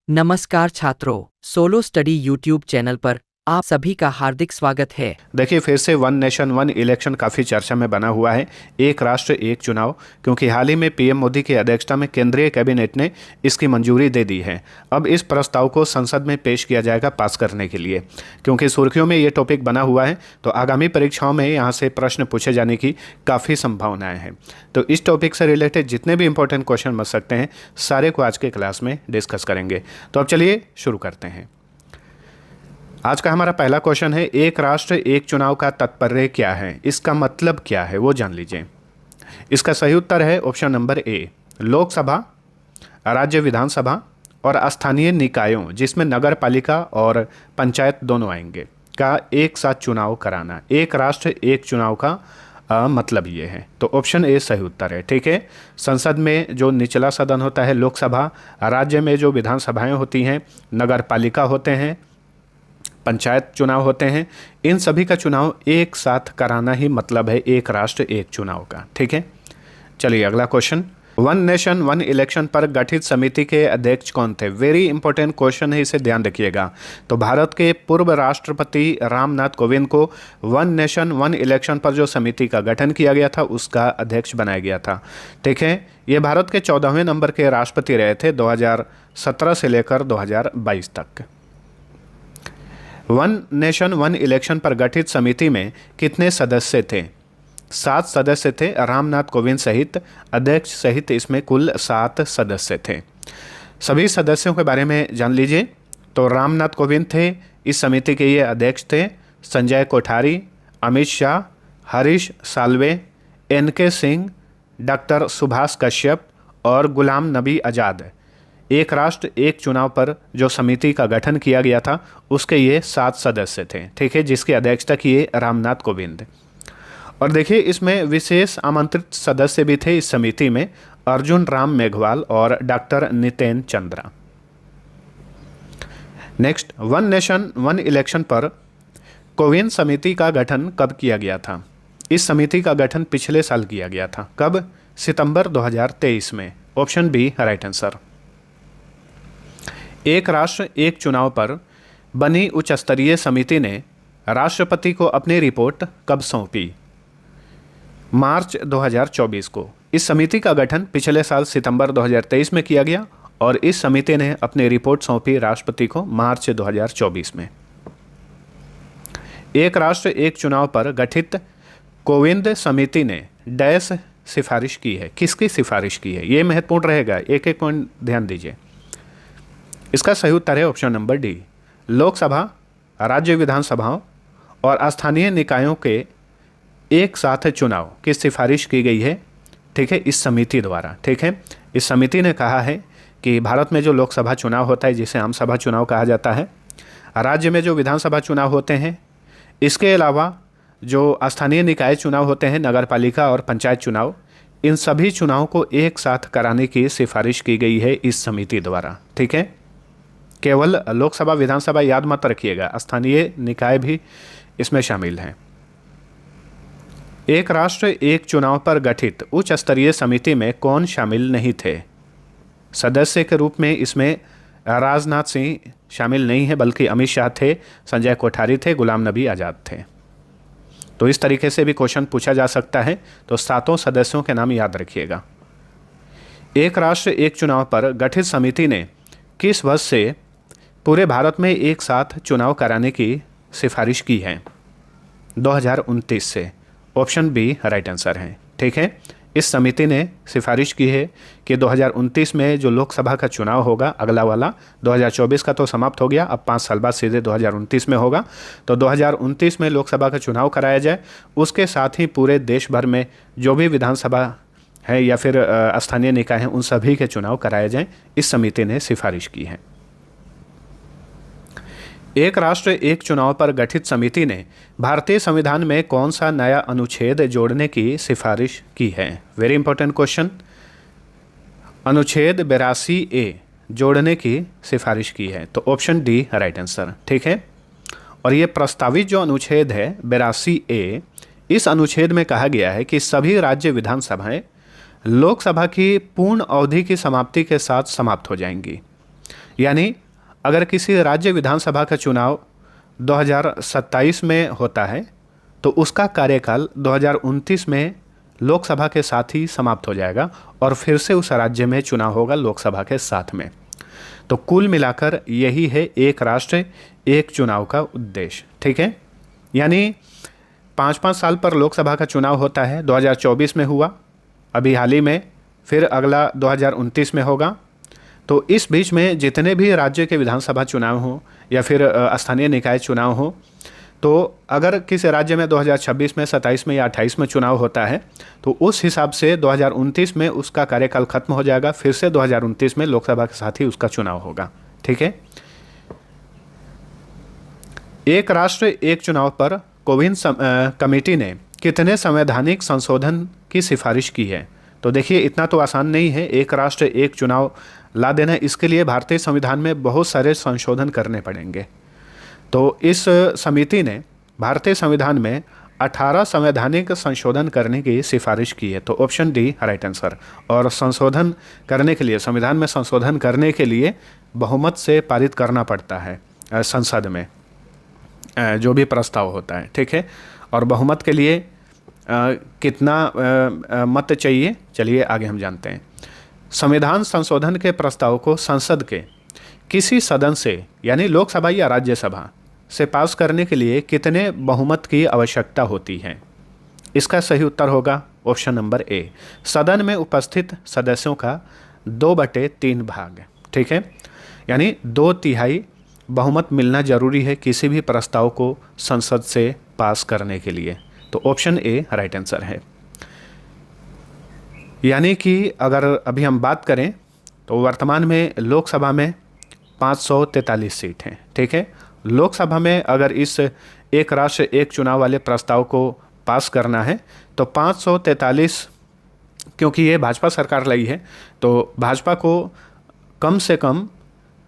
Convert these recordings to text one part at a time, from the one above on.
नमस्कार छात्रों, solo study YouTube channel पर आप सभी का हार्दिक स्वागत है। देखिए, फिर से वन नेशन वन इलेक्शन काफ़ी चर्चा में बना हुआ है। एक राष्ट्र एक चुनाव, क्योंकि हाल ही में पीएम मोदी की अध्यक्षता में केंद्रीय कैबिनेट ने इसकी मंजूरी दे दी है। अब इस प्रस्ताव को संसद में पेश किया जाएगा पास करने के लिए। क्योंकि सुर्खियों में ये टॉपिक बना हुआ है, तो आगामी परीक्षाओं में यहाँ से प्रश्न पूछे जाने की काफ़ी संभावनाएँ हैं। तो इस टॉपिक से रिलेटेड जितने भी इंपॉर्टेंट क्वेश्चन बन सकते हैं, सारे को आज के क्लास में डिस्कस करेंगे। तो अब चलिए शुरू करते हैं। आज का हमारा पहला क्वेश्चन है, एक राष्ट्र एक चुनाव का तात्पर्य क्या है, इसका मतलब क्या है, वो जान लीजिए। इसका सही उत्तर है ऑप्शन नंबर ए, लोकसभा, राज्य विधानसभा और स्थानीय निकायों जिसमें नगर पालिका और पंचायत दोनों आएंगे का एक साथ चुनाव कराना। एक राष्ट्र एक चुनाव का मतलब ये है। तो ऑप्शन ए सही उत्तर है। ठीक है, संसद में जो निचला सदन होता है लोकसभा, राज्य में जो विधानसभाएं होती हैं, नगर पालिका होते हैं, पंचायत चुनाव होते हैं, इन सभी का चुनाव एक साथ कराना ही मतलब है एक राष्ट्र एक चुनाव का। ठीक है, चलिए अगला question. One nation one election पर गठित समिति के अध्यक्ष कौन थे? वेरी इंपॉर्टेंट क्वेश्चन है, इसे ध्यान रखिएगा। तो भारत के पूर्व राष्ट्रपति रामनाथ कोविंद को वन नेशन वन इलेक्शन पर जो समिति का गठन किया गया था उसका अध्यक्ष बनाया गया था। ठीक है, ये भारत के 14वें नंबर के राष्ट्रपति रहे थे 2017 से लेकर 2022 तक। वन नेशन वन इलेक्शन पर गठित समिति में कितने सदस्य थे? 7 सदस्य थे, रामनाथ कोविंद सहित, अध्यक्ष सहित इसमें कुल 7 सदस्य थे। सभी सदस्यों के बारे में जान लीजिए। तो रामनाथ कोविंद थे, इस समिति के ये अध्यक्ष थे। संजय कोठारी, अमित शाह, हरीश साल्वे, एन.के. सिंह, डॉक्टर सुभाष कश्यप और गुलाम नबी आज़ाद। एक राष्ट्र एक चुनाव पर जो समिति का गठन किया गया था उसके ये 7 सदस्य थे। ठीक है, जिसकी अध्यक्षता किए रामनाथ कोविंद। और देखिए, इसमें विशेष आमंत्रित सदस्य भी थे इस समिति में, अर्जुन राम मेघवाल और doctor Niten Chandra. Next, one nation one election पर कोविंद समिति का गठन कब किया गया था? इस समिति का गठन पिछले साल किया गया था। कब? सितंबर 2023 में। Option B right answer. एक राष्ट्र एक चुनाव पर बनी उच्च स्तरीय समिति ने राष्ट्रपति को अपनी रिपोर्ट कब सौंपी? मार्च 2024 को। इस समिति का गठन पिछले साल सितंबर 2023 में किया गया और इस समिति ने अपनी रिपोर्ट सौंपी राष्ट्रपति को मार्च 2024 में। एक राष्ट्र एक चुनाव पर गठित कोविंद समिति ने डैश सिफारिश की है। किसकी सिफारिश की है, ये महत्वपूर्ण रहेगा, एक एक पॉइंट ध्यान दीजिए। इसका सही उत्तर है ऑप्शन नंबर डी, लोकसभा, राज्य विधानसभाओं और स्थानीय निकायों के एक साथ चुनाव की सिफारिश की गई है। ठीक है, इस समिति द्वारा। ठीक है, इस समिति ने कहा है कि भारत में जो लोकसभा चुनाव होता है जिसे आम सभा चुनाव कहा जाता है, राज्य में जो विधानसभा चुनाव होते हैं, इसके अलावा जो स्थानीय निकाय चुनाव होते हैं, नगर पालिका और पंचायत चुनाव, इन सभी चुनाव को एक साथ कराने की सिफारिश की गई है इस समिति द्वारा। ठीक है, केवल लोकसभा विधानसभा याद मत रखिएगा, स्थानीय निकाय भी इसमें शामिल हैं। एक राष्ट्र एक चुनाव पर गठित उच्च स्तरीय समिति में कौन शामिल नहीं थे? सदस्य के रूप में इसमें राजनाथ सिंह शामिल नहीं है, बल्कि अमित शाह थे, संजय कोठारी थे, गुलाम नबी आज़ाद थे। तो इस तरीके से भी क्वेश्चन पूछा जा सकता है। तो 7 सदस्यों के नाम याद रखिएगा। एक राष्ट्र एक चुनाव पर गठित समिति ने किस वर्ष से पूरे भारत में एक साथ चुनाव कराने की सिफारिश की है? 2029 से। ऑप्शन बी राइट आंसर है। ठीक है, इस समिति ने सिफारिश की है कि 2029 में जो लोकसभा का चुनाव होगा, अगला वाला 2024 का तो समाप्त हो गया, अब 5 साल बाद सीधे 2029 में होगा। तो 2029 में लोकसभा का चुनाव कराया जाए, उसके साथ ही पूरे देश भर में जो भी विधानसभा है या फिर स्थानीय निकाय हैं, उन सभी के चुनाव कराए जाएं, इस समिति ने सिफारिश की है। एक राष्ट्र एक चुनाव पर गठित समिति ने भारतीय संविधान में कौन सा नया अनुच्छेद जोड़ने की सिफारिश की है? Very important question. अनुच्छेद 82A जोड़ने की सिफारिश की है। तो ऑप्शन डी राइट आंसर। ठीक है, और ये प्रस्तावित जो अनुच्छेद है 82A, इस अनुच्छेद में कहा गया है कि सभी राज्य विधानसभाएं लोकसभा की पूर्ण अवधि की समाप्ति के साथ समाप्त हो जाएंगी। यानी अगर किसी राज्य विधानसभा का चुनाव 2027 में होता है तो उसका कार्यकाल 2029 में लोकसभा के साथ ही समाप्त हो जाएगा और फिर से उस राज्य में चुनाव होगा लोकसभा के साथ में। तो कुल मिलाकर यही है एक राष्ट्र एक चुनाव का उद्देश्य। ठीक है, यानी 5-5 साल पर लोकसभा का चुनाव होता है। 2024 में हुआ, अभी हाल ही में, फिर अगला 2029 में होगा। तो इस बीच में जितने भी राज्य के विधानसभा चुनाव हों या फिर स्थानीय निकाय चुनाव हो, तो अगर किसी राज्य में 2026 में, 27 में या 28 में चुनाव होता है तो उस हिसाब से 2029 में उसका कार्यकाल खत्म हो जाएगा, फिर से 2029 में लोकसभा के साथ ही उसका चुनाव होगा। ठीक है, एक राष्ट्र एक चुनाव पर कोविन कमेटी ने कितने संवैधानिक संशोधन की सिफारिश की है? तो देखिए, इतना तो आसान नहीं है एक राष्ट्र एक चुनाव ला देना। इसके लिए भारतीय संविधान में बहुत सारे संशोधन करने पड़ेंगे। तो इस समिति ने भारतीय संविधान में 18 संवैधानिक संशोधन करने की सिफारिश की है। तो ऑप्शन डी राइट आंसर। और संशोधन करने के लिए, संविधान में संशोधन करने के लिए बहुमत से पारित करना पड़ता है संसद में जो भी प्रस्ताव होता है। ठीक है, और बहुमत के लिए कितना मत चाहिए, चलिए आगे हम जानते हैं। संविधान संशोधन के प्रस्ताव को संसद के किसी सदन से, यानी लोकसभा या राज्यसभा से पास करने के लिए कितने बहुमत की आवश्यकता होती है? इसका सही उत्तर होगा ऑप्शन नंबर ए, सदन में उपस्थित सदस्यों का 2/3 भाग। ठीक है, यानी 2/3 बहुमत मिलना जरूरी है किसी भी प्रस्ताव को संसद से पास करने के लिए। तो ऑप्शन ए राइट आंसर है। यानी कि अगर अभी हम बात करें तो वर्तमान में लोकसभा में 543 सीट हैं। ठीक है, लोकसभा में अगर इस एक राष्ट्र एक चुनाव वाले प्रस्ताव को पास करना है तो 543, क्योंकि ये भाजपा सरकार लाई है तो भाजपा को कम से कम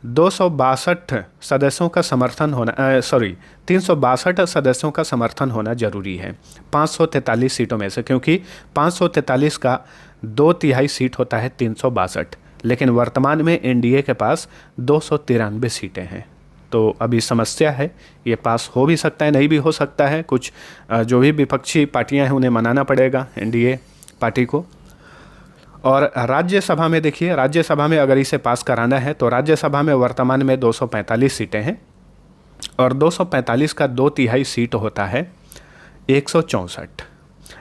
262 सदस्यों का समर्थन होना 362 सदस्यों का समर्थन होना जरूरी है 543 सीटों में से, क्योंकि 543 का 2/3 सीट होता है 362, लेकिन वर्तमान में एनडीए के पास 293 सीटें हैं। तो अभी समस्या है, ये पास हो भी सकता है, नहीं भी हो सकता है। कुछ जो भी विपक्षी पार्टियां हैं उन्हें मनाना पड़ेगा एनडीए पार्टी को। और राज्यसभा में देखिए, राज्यसभा में अगर इसे पास कराना है तो राज्यसभा में वर्तमान में 245 सीटें हैं और 245 का 2/3 सीट होता है 164,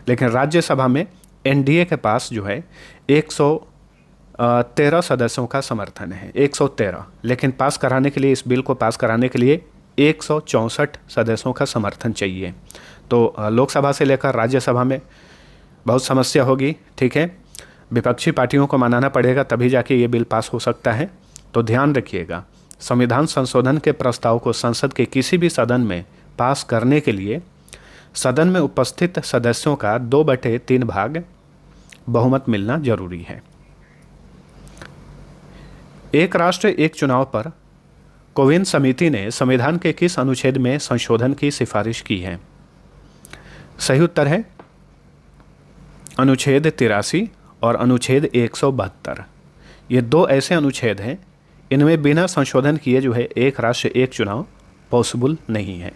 लेकिन राज्यसभा में एनडीए के पास जो है 113 सदस्यों का समर्थन है, 113, लेकिन पास कराने के लिए, इस बिल को पास कराने के लिए 164 सदस्यों का समर्थन चाहिए। तो लोकसभा से लेकर राज्यसभा में बहुत समस्या होगी। ठीक है, विपक्षी पार्टियों को मनाना पड़ेगा तभी जाके ये बिल पास हो सकता है। तो ध्यान रखिएगा, संविधान संशोधन के प्रस्ताव को संसद के किसी भी सदन में पास करने के लिए सदन में उपस्थित सदस्यों का 2/3 भाग बहुमत मिलना जरूरी है। एक राष्ट्र एक चुनाव पर कोविन समिति ने संविधान के किस अनुच्छेद में संशोधन की सिफारिश की है? सही उत्तर है अनुच्छेद 83 और अनुच्छेद 172। ये दो ऐसे अनुच्छेद हैं, इनमें बिना संशोधन किए जो है एक राष्ट्र एक चुनाव पॉसिबल नहीं है।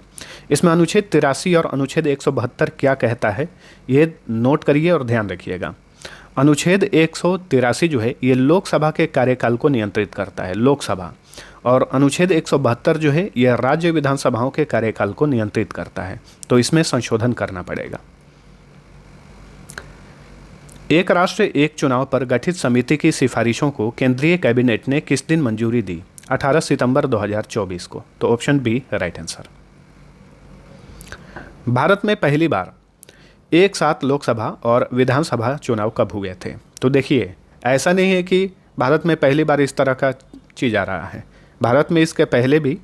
इसमें अनुच्छेद 83 और अनुच्छेद 172 क्या कहता है ये नोट करिए और ध्यान रखिएगा। अनुच्छेद 183 जो है ये लोकसभा के कार्यकाल को नियंत्रित करता है, लोकसभा, और अनुच्छेद 172 जो है यह राज्य विधानसभाओं के कार्यकाल को नियंत्रित करता है। तो इसमें संशोधन करना पड़ेगा। एक राष्ट्र एक चुनाव पर गठित समिति की सिफारिशों को केंद्रीय कैबिनेट ने किस दिन मंजूरी दी? 18 सितंबर 2024 को। तो option B right answer. Bharat में पहली बार एक साथ लोकसभा और विधानसभा चुनाव कब हुए थे? तो देखिए, ऐसा नहीं है कि भारत में पहली बार इस तरह का चीज़ आ रहा है। भारत में इसके पहले भी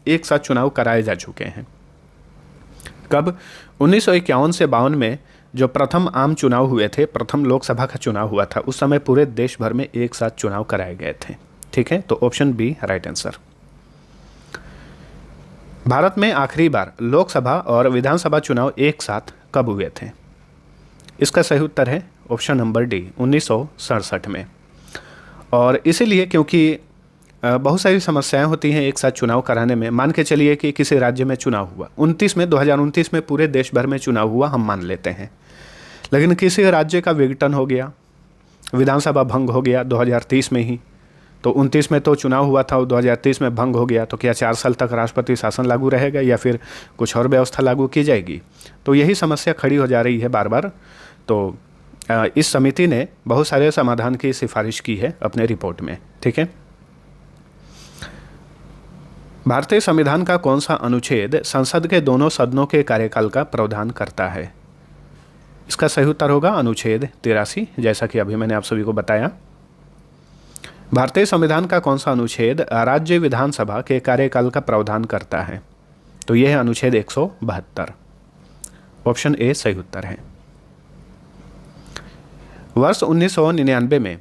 एक साथ चुनाव कराए जा चुके हैं। कब? 1951 से 52 में जो प्रथम आम चुनाव हुए थे, प्रथम लोकसभा का चुनाव हुआ था, उस समय पूरे देश भर में एक साथ चुनाव कराए गए थे। ठीक है, तो option B right answer. Bharat में आखिरी बार लोकसभा और विधानसभा चुनाव एक साथ कब हुए थे? इसका सही उत्तर है ऑप्शन नंबर डी, 1967 में। और इसीलिए क्योंकि बहुत सारी समस्याएं होती हैं एक साथ चुनाव कराने में। मान के चलिए कि किसी राज्य में चुनाव हुआ 2029 में पूरे देश भर में चुनाव हुआ, हम मान लेते हैं, लेकिन किसी राज्य का विघटन हो गया, विधानसभा भंग हो गया 2030 में ही, तो 29 में तो चुनाव हुआ था और 2030 में भंग हो गया, तो क्या 4 साल तक राष्ट्रपति शासन लागू रहेगा या फिर कुछ और व्यवस्था लागू की जाएगी? तो यही समस्या खड़ी हो जा रही है बार बार। तो इस समिति ने बहुत सारे समाधान की सिफारिश की है अपने रिपोर्ट में। ठीक है, भारतीय संविधान का कौन सा अनुच्छेद संसद के दोनों सदनों के कार्यकाल का प्रावधान करता है? इसका सही उत्तर होगा अनुच्छेद 83, जैसा कि अभी मैंने आप सभी को बताया। भारतीय संविधान का कौन सा अनुच्छेद राज्य विधानसभा के कार्यकाल का प्रावधान करता है? तो यह है अनुच्छेद 172। ऑप्शन ए सही उत्तर है। वर्ष 1999 में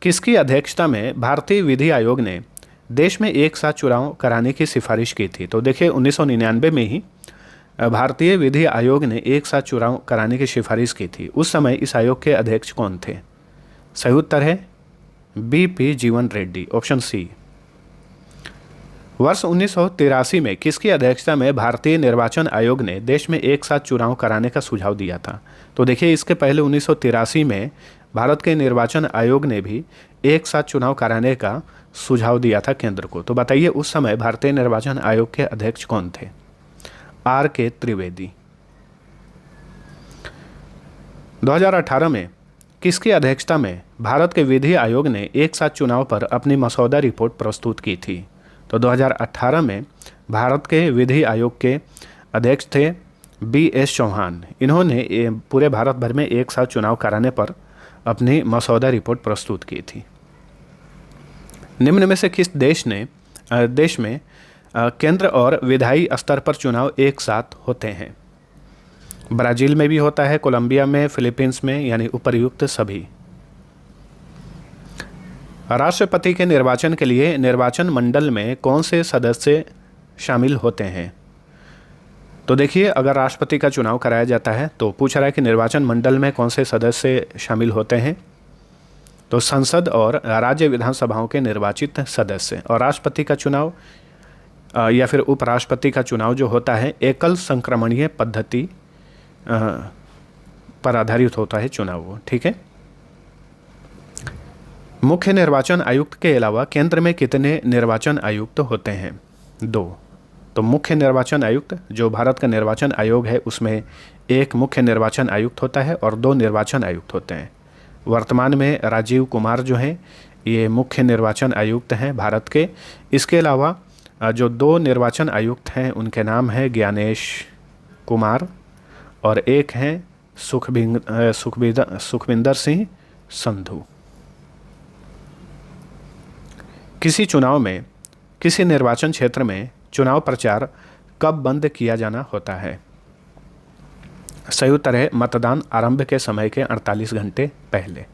किसकी अध्यक्षता में भारतीय विधि आयोग ने देश में एक साथ चुनाव कराने की सिफारिश की थी? तो देखिए 1999 में ही भारतीय विधि आयोग ने एक साथ चुनाव कराने की सिफारिश की थी। उस समय इस आयोग के अध्यक्ष कौन थे? सही उत्तर है BP जीवन रेड्डी, ऑप्शन सी। वर्ष 1983 में किसकी अध्यक्षता में भारतीय निर्वाचन आयोग ने देश में एक साथ चुनाव कराने का सुझाव दिया था? तो देखिए इसके पहले 1983 में भारत के निर्वाचन आयोग ने भी एक साथ चुनाव कराने का सुझाव दिया था केंद्र को। तो बताइए उस समय भारतीय निर्वाचन आयोग के अध्यक्ष कौन थे? RK त्रिवेदी। 2018 में किसकी अध्यक्षता में भारत के विधि आयोग ने एक साथ चुनाव पर अपनी मसौदा रिपोर्ट प्रस्तुत की थी? तो 2018 में भारत के विधि आयोग के अध्यक्ष थे BS चौहान। इन्होंने पूरे भारत भर में एक साथ चुनाव कराने पर अपनी मसौदा रिपोर्ट प्रस्तुत की थी। निम्न में से किस देश में केंद्र और विधायी स्तर पर चुनाव एक साथ होते हैं? ब्राजील में भी होता है, कोलंबिया में, फिलीपींस में, यानी उपर्युक्त सभी। राष्ट्रपति के निर्वाचन के लिए निर्वाचन मंडल में कौन से सदस्य शामिल होते हैं? तो देखिए अगर राष्ट्रपति का चुनाव कराया जाता है तो पूछ रहा है कि निर्वाचन मंडल में कौन से सदस्य शामिल होते हैं। तो संसद और राज्य विधानसभाओं के निर्वाचित सदस्य। और राष्ट्रपति का चुनाव या फिर उपराष्ट्रपति का चुनाव जो होता है एकल संक्रमणीय पद्धति पर आधारित होता है चुनाव वो। ठीक है, मुख्य निर्वाचन आयुक्त के अलावा केंद्र में कितने निर्वाचन आयुक्त होते हैं? 2। तो मुख्य निर्वाचन आयुक्त जो भारत का निर्वाचन आयोग है उसमें एक मुख्य निर्वाचन आयुक्त होता है और 2 निर्वाचन आयुक्त होते हैं। वर्तमान में राजीव कुमार जो हैं ये मुख्य निर्वाचन आयुक्त हैं भारत के। इसके अलावा जो 2 निर्वाचन आयुक्त हैं उनके नाम है ज्ञानेश कुमार और एक हैं सुखविंदर सिंह संधू। किसी चुनाव में किसी निर्वाचन क्षेत्र में चुनाव प्रचार कब बंद किया जाना होता है? सही उत्तर है मतदान आरंभ के समय के 48 घंटे पहले।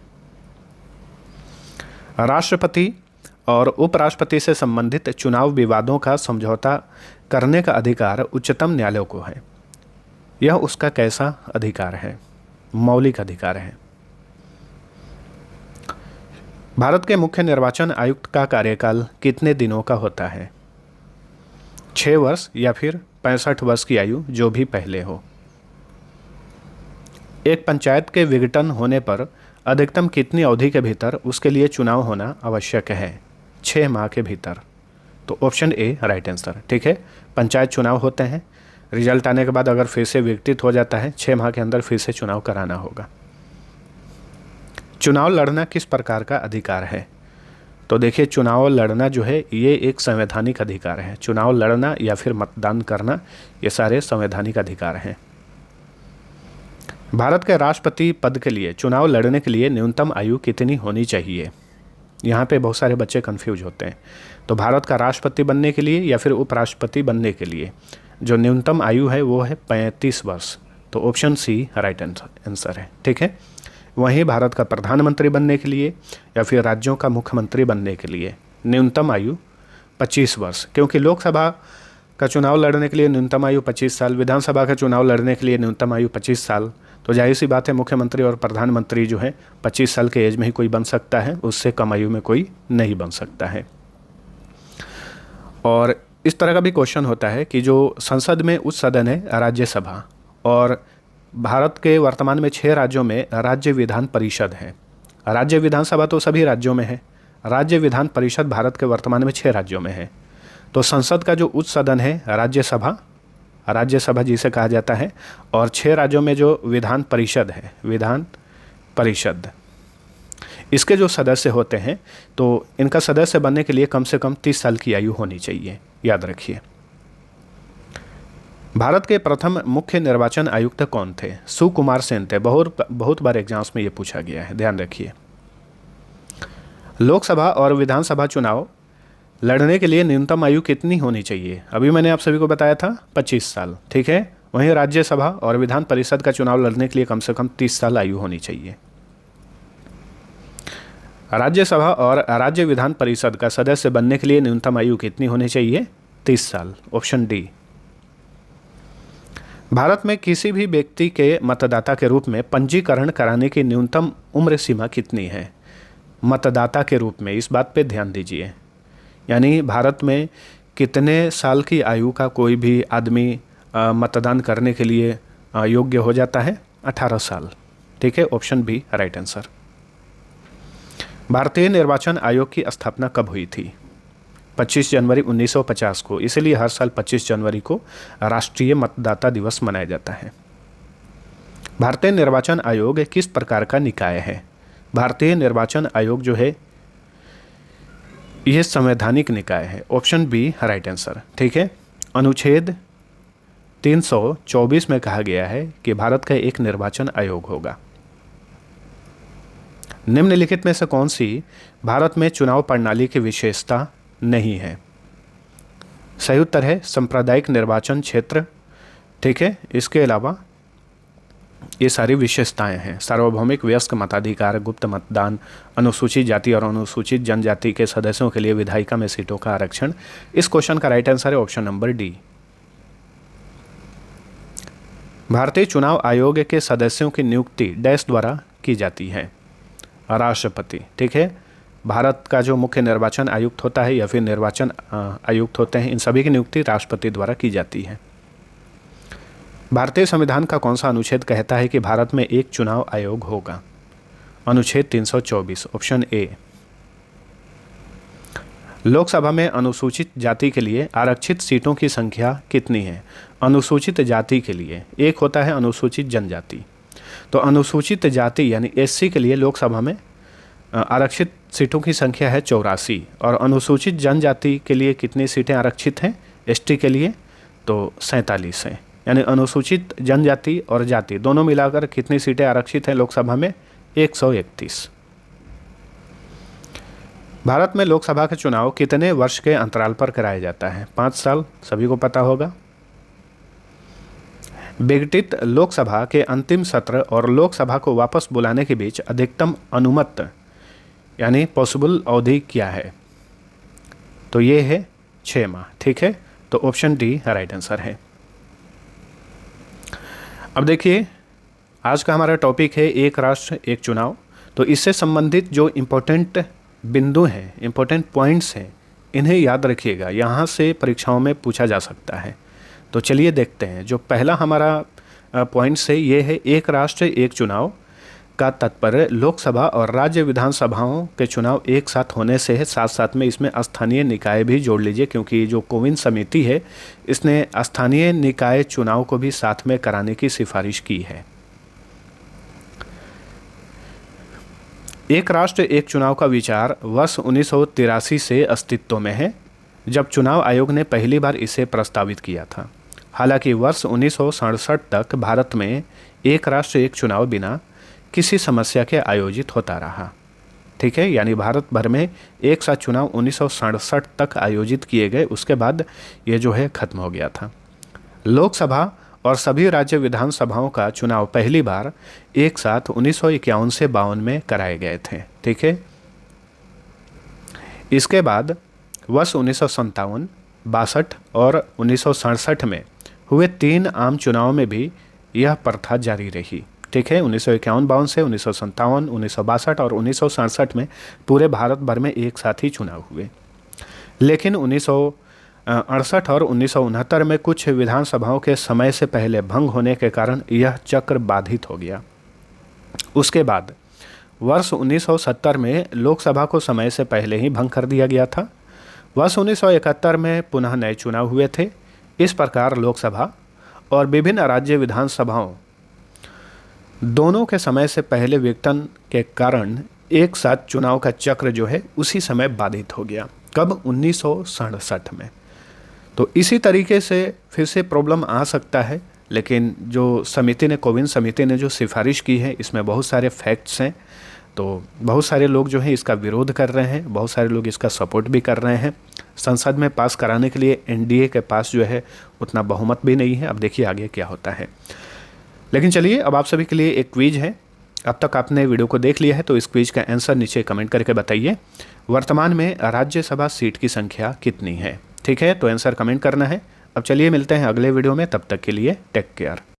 राष्ट्रपति और उपराष्ट्रपति से संबंधित चुनाव विवादों का समझौता करने का अधिकार उच्चतम न्यायालय को है। यह उसका कैसा अधिकार है? मौलिक अधिकार है। भारत के मुख्य निर्वाचन आयुक्त का कार्यकाल कितने दिनों का होता है? 6 वर्ष या फिर 65 वर्ष की आयु, जो भी पहले हो। एक पंचायत के विघटन होने पर अधिकतम कितनी अवधि के भीतर उसके लिए चुनाव होना आवश्यक है? 6 माह के भीतर। तो ऑप्शन ए राइट आंसर। ठीक है, पंचायत चुनाव होते हैं, रिजल्ट आने के बाद अगर फिर से विघटित हो जाता है 6 माह के अंदर फिर से चुनाव कराना होगा। चुनाव लड़ना किस प्रकार का अधिकार है? तो देखिए चुनाव लड़ना जो है ये एक संवैधानिक अधिकार है। चुनाव लड़ना या फिर मतदान करना ये सारे संवैधानिक अधिकार हैं। भारत के राष्ट्रपति पद के लिए चुनाव लड़ने के लिए न्यूनतम आयु कितनी होनी चाहिए? यहाँ पे बहुत सारे बच्चे कंफ्यूज होते हैं। तो भारत का राष्ट्रपति बनने के लिए या फिर उपराष्ट्रपति बनने के लिए जो न्यूनतम आयु है वो है 35 वर्ष। तो ऑप्शन सी राइट आंसर है। ठीक है, वहीं भारत का प्रधानमंत्री बनने के लिए या फिर राज्यों का मुख्यमंत्री बनने के लिए न्यूनतम आयु 25 वर्ष, क्योंकि लोकसभा का चुनाव लड़ने के लिए न्यूनतम आयु 25 साल, विधानसभा का चुनाव लड़ने के लिए न्यूनतम आयु 25 साल। तो जाहिर सी बात है मुख्यमंत्री और प्रधानमंत्री जो है 25 साल के एज में ही कोई बन सकता है, उससे कम आयु में कोई नहीं बन सकता है। और इस तरह का भी क्वेश्चन होता है कि जो संसद में उच्च सदन है राज्यसभा, और भारत के वर्तमान में 6 राज्यों में राज्य विधान परिषद है। राज्य विधानसभा तो सभी राज्यों में है, राज्य विधान परिषद भारत के वर्तमान में 6 राज्यों में है। तो संसद का जो उच्च सदन है राज्यसभा, राज्यसभा जिसे कहा जाता है, और 6 राज्यों में जो विधान परिषद है, विधान परिषद, इसके जो सदस्य होते हैं, तो इनका सदस्य बनने के लिए कम से कम 30 साल की आयु होनी चाहिए, याद रखिए। भारत के प्रथम मुख्य निर्वाचन आयुक्त कौन थे? सुकुमार सेन थे। बहुत बार एग्जाम्स में ये पूछा गया है, ध्यान रखिए। लोकसभा और विधानसभा चुनाव लड़ने के लिए न्यूनतम आयु कितनी होनी चाहिए? अभी मैंने आप सभी को बताया था 25 साल, ठीक है। वहीं राज्यसभा और विधान परिषद का चुनाव लड़ने के लिए कम से कम 30 साल आयु होनी चाहिए। राज्यसभा और राज्य विधान परिषद का सदस्य बनने के लिए न्यूनतम आयु कितनी होनी चाहिए? 30 साल, ऑप्शन डी। भारत में किसी भी व्यक्ति के मतदाता के रूप में पंजीकरण कराने की न्यूनतम उम्र सीमा कितनी है? मतदाता के रूप में, इस बात पे ध्यान दीजिए। यानी भारत में कितने साल की आयु का कोई भी आदमी मतदान करने के लिए योग्य हो जाता है? 18 साल, ठीक है, ऑप्शन बी राइट आंसर। भारतीय निर्वाचन आयोग की स्थापना कब हुई थी? 25 जनवरी 1950 को, इसलिए हर साल 25 जनवरी को राष्ट्रीय मतदाता दिवस मनाया जाता है। भारतीय निर्वाचन आयोग किस प्रकार का निकाय है? भारतीय निर्वाचन आयोग जो है यह संवैधानिक निकाय है, ऑप्शन बी राइट आंसर, ठीक है। अनुच्छेद 324 में कहा गया है कि भारत का एक निर्वाचन आयोग होगा। निम्नलिखित में से कौन सी भारत में चुनाव प्रणाली की विशेषता नहीं है? सही उत्तर है सांप्रदायिक निर्वाचन क्षेत्र, ठीक है। इसके अलावा ये सारी विशेषताएं हैं। सार्वभौमिक वयस्क मताधिकार, गुप्त मतदान, अनुसूचित जाति और अनुसूचित जनजाति के सदस्यों के लिए विधायिका में सीटों का आरक्षण। इस क्वेश्चन का राइट आंसर है ऑप्शन नंबर डी। भारतीय चुनाव आयोग के सदस्यों की नियुक्ति डैश द्वारा की जाती है? राष्ट्रपति, ठीक है। भारत का जो मुख्य निर्वाचन आयुक्त होता है या फिर निर्वाचन आयुक्त होते हैं, इन सभी की नियुक्ति राष्ट्रपति द्वारा की जाती है। भारतीय संविधान का कौन सा अनुच्छेद कहता है कि भारत में एक चुनाव आयोग होगा? अनुच्छेद 324, ऑप्शन ए। लोकसभा में अनुसूचित जाति के लिए आरक्षित सीटों की संख्या कितनी है? अनुसूचित जाति के लिए एक होता है अनुसूचित जनजाति, तो अनुसूचित जाति यानी एससी के लिए लोकसभा में आरक्षित सीटों की संख्या है 84, और अनुसूचित जनजाति के लिए कितनी सीटें आरक्षित हैं एसटी के लिए? तो 47 हैं। यानी अनुसूचित जनजाति और जाति दोनों मिलाकर कितनी सीटें आरक्षित हैं लोकसभा में? 131। भारत में लोकसभा का चुनाव कितने वर्ष के अंतराल पर कराया जाता है? 5 साल, सभी को पता होगा। विघटित लोकसभा के अंतिम सत्र और लोकसभा को वापस बुलाने के बीच अधिकतम अनुमत यानी पॉसिबल अवधि क्या है? तो ये है 6 माह, ठीक है। तो ऑप्शन डी राइट आंसर है। अब देखिए, आज का हमारा टॉपिक है एक राष्ट्र एक चुनाव। तो इससे संबंधित जो इम्पोर्टेंट बिंदु हैं, इम्पोर्टेंट पॉइंट्स हैं, इन्हें याद रखिएगा, यहाँ से परीक्षाओं में पूछा जा सकता है। तो चलिए देखते हैं। जो पहला हमारा पॉइंट्स है ये है एक राष्ट्र एक चुनाव का तात्पर्य लोकसभा और राज्य विधानसभाओं के चुनाव एक साथ होने से है। साथ साथ में इसमें स्थानीय निकाय भी जोड़ लीजिए, क्योंकि जो कोविन समिति है इसने स्थानीय निकाय चुनाव को भी साथ में कराने की सिफारिश की है। एक राष्ट्र एक चुनाव का विचार वर्ष 1983 से अस्तित्व में है, जब चुनाव आयोग ने पहली बार इसे प्रस्तावित किया था। हालांकि वर्ष 1967 तक भारत में एक राष्ट्र एक चुनाव बिना किसी समस्या के आयोजित होता रहा, ठीक है। यानी भारत भर में एक साथ चुनाव 1967 तक आयोजित किए गए, उसके बाद ये जो है खत्म हो गया था। लोकसभा और सभी राज्य विधानसभाओं का चुनाव पहली बार एक साथ 1951 से 52 में कराए गए थे, ठीक है। इसके बाद वर्ष 1957, 62 और 1967 में हुए 3 आम चुनाव में भी यह प्रथा जारी रही, ठीक है। 1951-52 से 1957, 1962 और 1967 में पूरे भारत भर में एक साथ ही चुनाव हुए। लेकिन 68 और 1969 में कुछ विधानसभाओं के समय से पहले भंग होने के कारण यह चक्र बाधित हो गया। उसके बाद वर्ष 1970 में लोकसभा को समय से पहले ही भंग कर दिया गया था। वर्ष 1971 में पुनः नए चुनाव हुए थे। इस प्रकार लोकसभा और विभिन्न राज्य विधानसभाओं दोनों के समय से पहले विघटन के कारण एक साथ चुनाव का चक्र जो है उसी समय बाधित हो गया। कब? 1967 में। तो इसी तरीके से फिर से प्रॉब्लम आ सकता है, लेकिन जो समिति ने, कोविन समिति ने जो सिफारिश की है, इसमें बहुत सारे फैक्ट्स हैं। तो बहुत सारे लोग जो हैं इसका विरोध कर रहे हैं, बहुत सारे लोग इसका सपोर्ट भी कर रहे हैं। संसद में पास कराने के लिए एनडीए के पास जो है उतना बहुमत भी नहीं है। अब देखिए आगे क्या होता है। लेकिन चलिए, अब आप सभी के लिए एक क्विज है। अब तक आपने वीडियो को देख लिया है तो इस क्विज का आंसर नीचे कमेंट करके बताइए। वर्तमान में राज्यसभा सीट की संख्या कितनी है? ठीक है, तो आंसर कमेंट करना है। अब चलिए मिलते हैं अगले वीडियो में, तब तक के लिए टेक केयर।